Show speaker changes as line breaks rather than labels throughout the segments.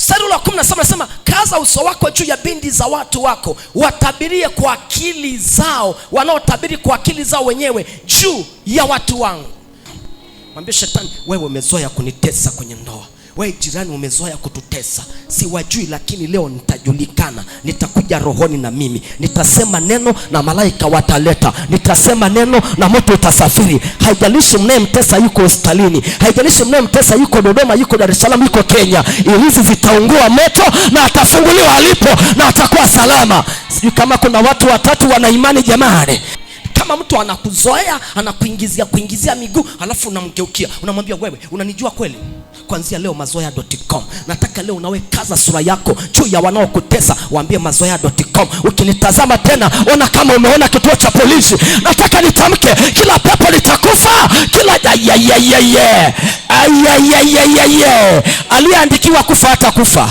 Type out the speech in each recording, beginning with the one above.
Mstari wa 17 anasema, kaza uso wako juu ya binti za watu wako, watabirie kwa akili zao, wanaotabiri kwa akili zao wenyewe juu ya watu wangu. Mwambie shetani, wewe umezoea kunitesa kwenye ndoa. Wewe jirani umezoea kututesa. Siwajui, lakini leo nitajulikana. Nitakuja rohoni na mimi nitasema neno na malaika wataleta. Nitasema neno na moto utasafiri. Haijalishi mnayemtesa yuko hospitalini, haijalishi mnayemtesa yuko Dodoma, yuko Dar es Salaam, yuko Kenya. Ilizi zitaungua moto na atafunguliwa alipo na atakuwa salama. Sijui kama kuna watu watatu wana imani jamani. Kama mtu anakuzoea, anakuingizia miguu, alafu unamgeukia, unamwambia wewe, unanijua kweli? Kuanzia leo mazoea.com. Nataka leo unawe kaza sura yako juu ya wanaokutesa. Waambie mazoea.com, ukinitazama tena ona kama umeona kituo cha polisi. Nataka nitamke, kila pepo litakufa, kila aliyeandikiwa kufa hatakufa.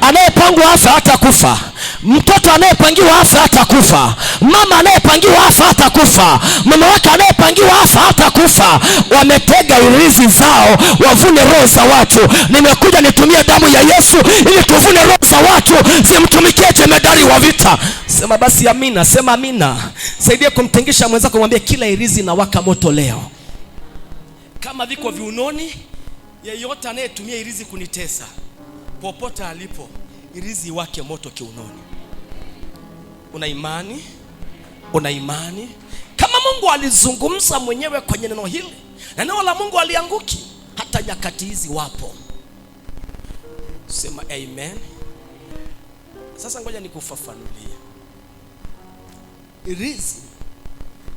Anayepangwa afa hatakufa. Mtoto anayepangiwa afa hatakufa. Mama anayepangiwa afa hatakufa. Mama wake anayepangiwa afa hatakufa. Wametega irizi zao wavune roho za watu. Nimekuja nitumie damu ya Yesu ili tuvune roho za watu zimtumikie jemedari wa vita. Sema basi amina, sema amina. Saidia kumtengisha mwenzako, mwambie kila irizi na waka moto leo. Kama viko viunoni, yeyote anayetumia irizi kunitesa, popote alipo, irizi wake moto kiunoni. Una imani? Una imani? Kama Mungu alizungumza mwenyewe kwenye neno hili, na neno la Mungu alianguki, hata nyakati hizi wapo. Sema amen. Sasa ngoja nikufafanulie. Irizi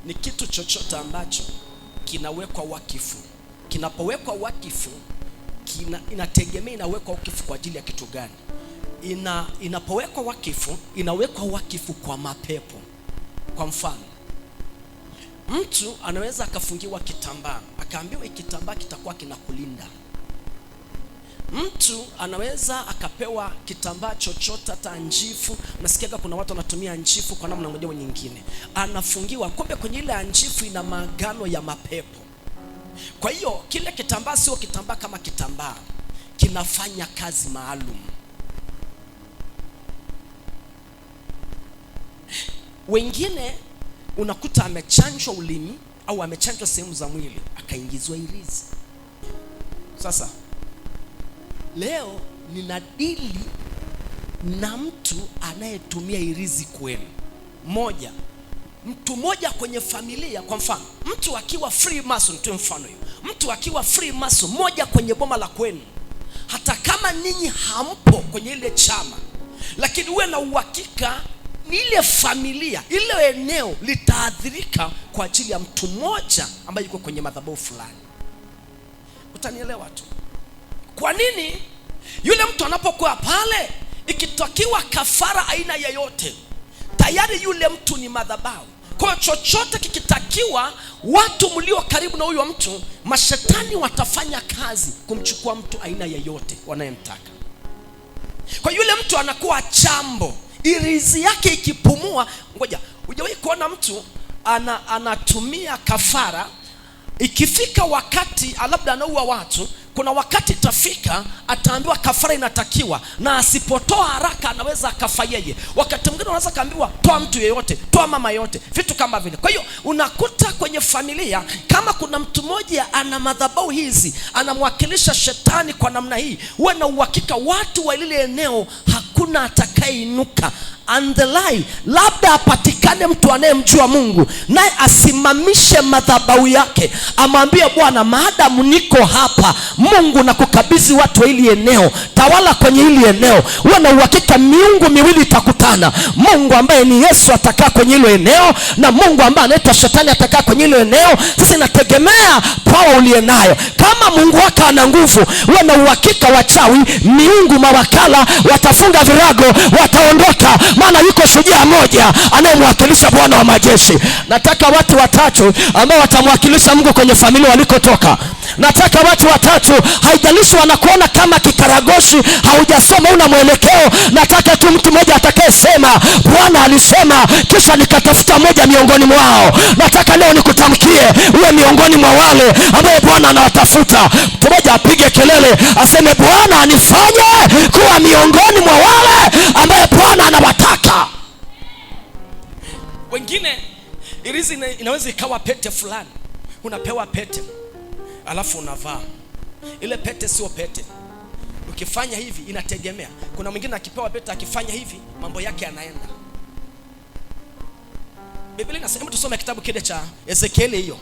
ni kitu chochote ambacho kinawekwa wakifu. Kinapowekwa wakifu, inategemea inawekwa wakifu kwa ajili ya kitu gani. Inapowekwa wakifu, inawekwa wakifu kwa mapepo. Kwa mfano, mtu anaweza akafungiwa kitambaa, akaambiwa kitambaa kitakuwa kinakulinda. Mtu anaweza akapewa kitambaa chochote, hata njifu. Unasikia kuna watu wanatumia njifu kwa namna moja au nyingine. Anafungiwa, kumbe kwenye ile njifu ina maagano ya mapepo. Kwa hiyo kile kitambaa sio kitambaa kama kitambaa, kinafanya kazi maalum. Wengine unakuta amechanjwa ulimi au amechanjwa sehemu za mwili, akaingizwa irizi. Sasa leo ninadili na mtu anayetumia irizi kweli. Mtu moja kwenye familia, kwa mfano, mtu akiwa free mason, tu mfano hiyo. Mtu akiwa free mason moja kwenye boma la kwenu, hata kama ninyi hampo kwenye ile chama, lakini uwe na uhakika ni ile familia, ile eneo litaathirika kwa ajili ya mtu mmoja ambaye yuko kwenye madhabahu fulani. Utanielewa tu. Kwa nini? Yule mtu anapokuwa pale, ikitokiwa kafara aina yoyote, tayari yule mtu ni madhabahu. Kwa chochote kikitakiwa, watu mlio karibu na huyo mtu, mashetani watafanya kazi kumchukua mtu aina yoyote wanayemtaka. Kwa yule mtu anakuwa chambo. Irizi yake ikipumua, ngoja, hujawahi kuona mtu anatumia kafara, ikifika wakati labda anaua watu, kuna wakati itafika ataambiwa kafara inatakiwa, na asipotoa haraka anaweza akafa yeye. Wakati mwingine anaweza kaambiwa toa mtu yeyote, toa mama yote, vitu kama vile. Kwa hiyo unakuta kwenye familia, kama kuna mtu mmoja ana madhabahu hizi, anamwakilisha shetani kwa namna hii, uwe na uhakika watu wa lile eneo hakuna atakayeinuka. And the lie, labda apatikane mtu anayemjua Mungu, naye asimamishe madhabahu yake, amwambie Bwana, maadamu niko hapa, Mungu nakukabidhi watu wa hili eneo, tawala kwenye hili eneo. Uwe na uhakika miungu miwili itakutana. Mungu ambaye ni Yesu atakaa kwenye hilo eneo, na Mungu ambaye anaitwa shetani atakaa kwenye hilo eneo. Sasa inategemea power uliye nayo. Kama Mungu wako ana nguvu, uwe na uhakika wachawi, miungu, mawakala watafunga virago, wataondoka.
maana yuko shujaa mmoja anayemwakilisha Bwana wa majeshi. Nataka watu watatu ambao watamwakilisha Mungu kwenye familia walikotoka. Nataka watu watatu, haijalishi wanakuona kama kikaragoshi, haujasoma, una mwelekeo. Nataka tu mtu mmoja atakayesema Bwana alisema kisha nikatafuta moja miongoni mwao. Nataka leo nikutamkie uwe miongoni mwa wale ambao Bwana anawatafuta. Mtu mmoja apige kelele aseme Bwana anifanye kuwa miongoni mwa wale ambao Bwana anawataka.
Wengine irizi inaweza ikawa pete fulani. Unapewa pete alafu unavaa. Ile pete sio pete. Ukifanya hivi inategemea. Kuna mwingine akipewa pete akifanya hivi mambo yake yanaenda. Biblia inasema, tusome kitabu kile cha Ezekieli hiyo.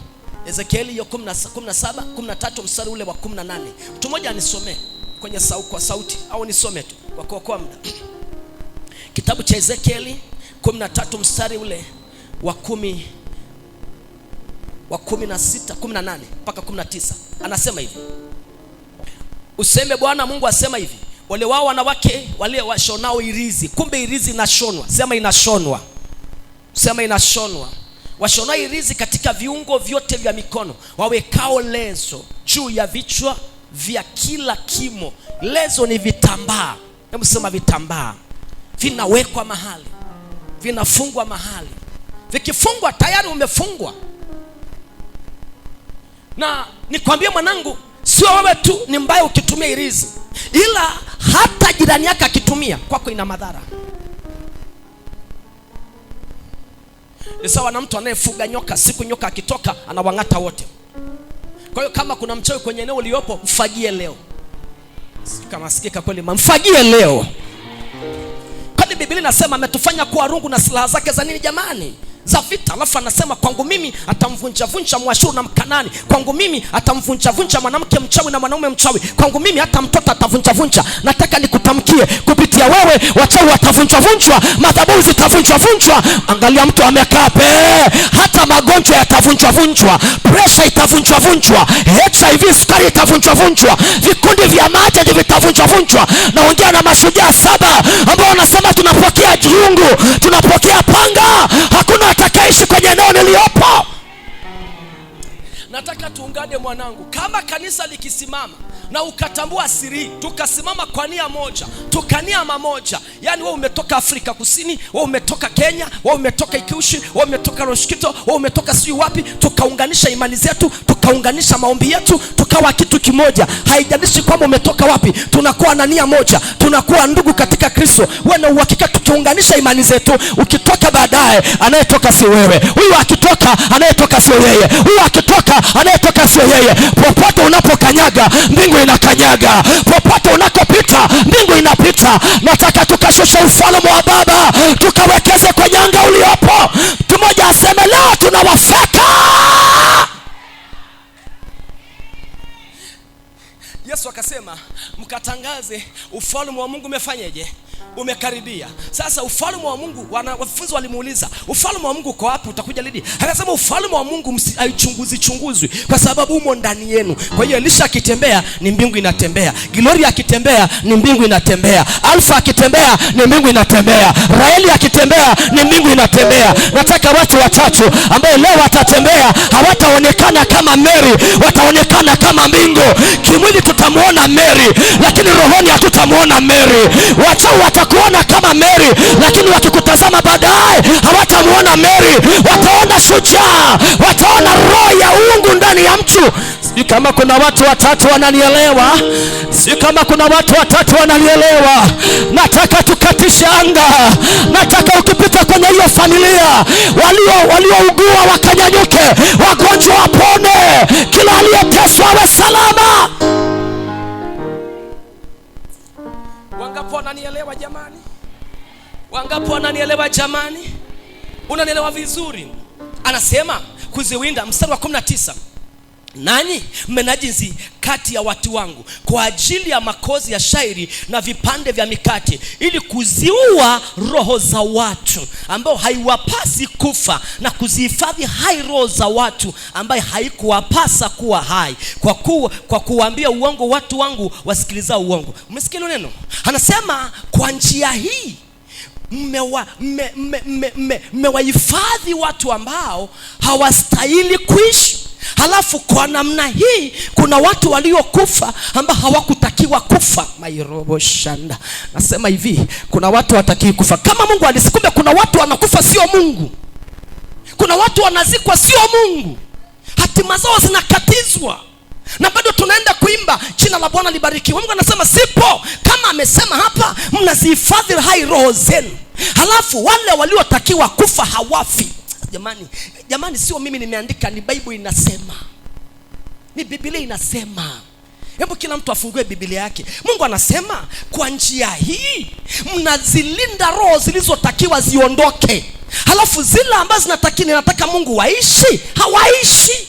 Ezekieli hiyo 17:13 mstari ule wa 18. Mtu mmoja anisomee kwenye kwa sauti au nisome tu kwa kuokoa muda. Kitabu cha Ezekieli 13 mstari ule wa 16, 18 mpaka 19. Anasema hivi. Useme Bwana Mungu asema hivi, wale wao wanawake wale washonao irizi. Kumbe irizi inashonwa. Sema inashonwa. Sema inashonwa. Washonao irizi katika viungo vyote vya mikono, wawekao lezo juu ya vichwa vya kila kimo. Lezo ni vitambaa. Hebu sema vitambaa. Vinawekwa mahali, vinafungwa mahali. Vikifungwa tayari umefungwa. Na nikwambie mwanangu, sio wewe tu ni mbaya ukitumia irizi, ila hata jirani yake akitumia kwako ina madhara. Ni sawa na mtu anayefuga nyoka, siku nyoka akitoka anawang'ata wote. Kwa hiyo kama kuna mchawi kwenye eneo uliopo, mfagie leo. Kama sikika kweli, mfagie leo. Kwani Biblia inasema ametufanya kuwa rungu na silaha zake za nini jamani? Za vita. Alafu anasema kwangu mimi atamvunja Mwashuru na Mkanani. Kwangu mimi atamvunja mwanamke mchawi na mwanaume mchawi. Kwangu mimi hata mtoto atavunja. Nataka nikutamkie kupitia wewe, wachawi watavunjwa, madhabahu zitavunjwa. Angalia mtu amekaa hata magonjwa yatavunjwa, pressure itavunjwa, HIV sukari itavunjwa, vikundi vya maji vitavunjwa. Naongea na mashujaa 7 ambao wanasema tunapokea jungu, tunapokea panga. Hakuna atakaishi kwenye eneo niliopo. Nataka tuungane mwanangu, kama kanisa likisimama na ukatambua siri, tukasimama kwa nia moja, tukania mamoja. Yani wewe umetoka Afrika Kusini, wewe umetoka Kenya, wewe umetoka Ikushi, wewe umetoka Roshkito, wewe umetoka sijui wapi, tukaunganisha imani zetu, tukaunganisha maombi yetu, tukawa kitu kimoja. Haijalishi kwamba umetoka wapi, tunakuwa na nia moja, tunakuwa ndugu katika Kristo. Wewe na uhakika tukiunganisha imani zetu, ukitoka baadaye anayetoka si wewe, huyu akitoka anayetoka si yeye, huyu akitoka anayetoka sio yeye. Popote unapokanyaga mbingu inakanyaga, popote unakopita mbingu inapita. Nataka tukashusha ufalme wa Baba, tukawekeze kwenye anga uliopo. Mtu mmoja aseme leo tunawafeka. Yesu akasema mkatangaze ufalme wa Mungu umefanyeje? Umekaribia. Sasa ufalme wa Mungu, wanafunzi walimuuliza, ufalme wa Mungu uko wapi? Utakuja lini? Akasema ufalme wa Mungu haichunguzwi kwa sababu umo ndani yenu. Kwa hiyo Elisha akitembea ni mbingu inatembea, Gloria akitembea ni mbingu inatembea, Alfa akitembea ni mbingu inatembea, Raeli akitembea ni mbingu inatembea. Nataka watu watatu ambao leo watatembea, hawataonekana kama Mary, wataonekana kama mbingu. Kimwili tutamuona Mary, lakini rohoni hatutamuona Mary. Watu watakuona kama Mary, lakini wakikutazama baadaye hawatamuona Mary. Wataona shujaa, wataona roho ya uungu ndani ya mtu. Si kama kuna watu watatu wananielewa? Si kama kuna watu watatu wananielewa? Nataka tukatishe anga. Nataka ukipita kwenye hiyo familia, waliougua wakanyanyuke, wagonjwa wapone, kila aliyeteswa awe salama. Wangapi wananielewa jamani? Wangapi wananielewa jamani? Unanielewa vizuri? Anasema kuziwinda, mstari wa 19. Nanyi mmenajisi kati ya watu wangu kwa ajili ya makozi ya shairi na vipande vya mikate, ili kuziua roho za watu ambao haiwapasi kufa, na kuzihifadhi hai roho za watu ambaye haikuwapasa kuwa hai, kwa kuambia uongo watu wangu wasikiliza uongo. Umesikia neno? Anasema kwa njia hii mmewahifadhi watu ambao hawastahili kuishi. Halafu kwa namna hii kuna watu waliokufa ambao hawakutakiwa kufa. Mairobo shanda. Nasema hivi, kuna watu watakii kufa kama Mungu alisikumbe. Kuna watu wanakufa sio Mungu. Kuna watu wanazikwa sio Mungu. Hatima zao zinakatizwa. Na bado tunaenda kuimba jina la Bwana libarikiwe. Mungu anasema sipo. Kama amesema hapa, mnazihifadhi hai roho zenu. Halafu wale waliotakiwa kufa hawafi. Jamani, sio mimi nimeandika, ni Bible inasema. Ni Biblia inasema. Hebu kila mtu afungue Biblia yake. Mungu anasema kwa njia hii mnazilinda roho zilizotakiwa ziondoke. Halafu zile ambazo nataka Mungu waishi, hawaishi.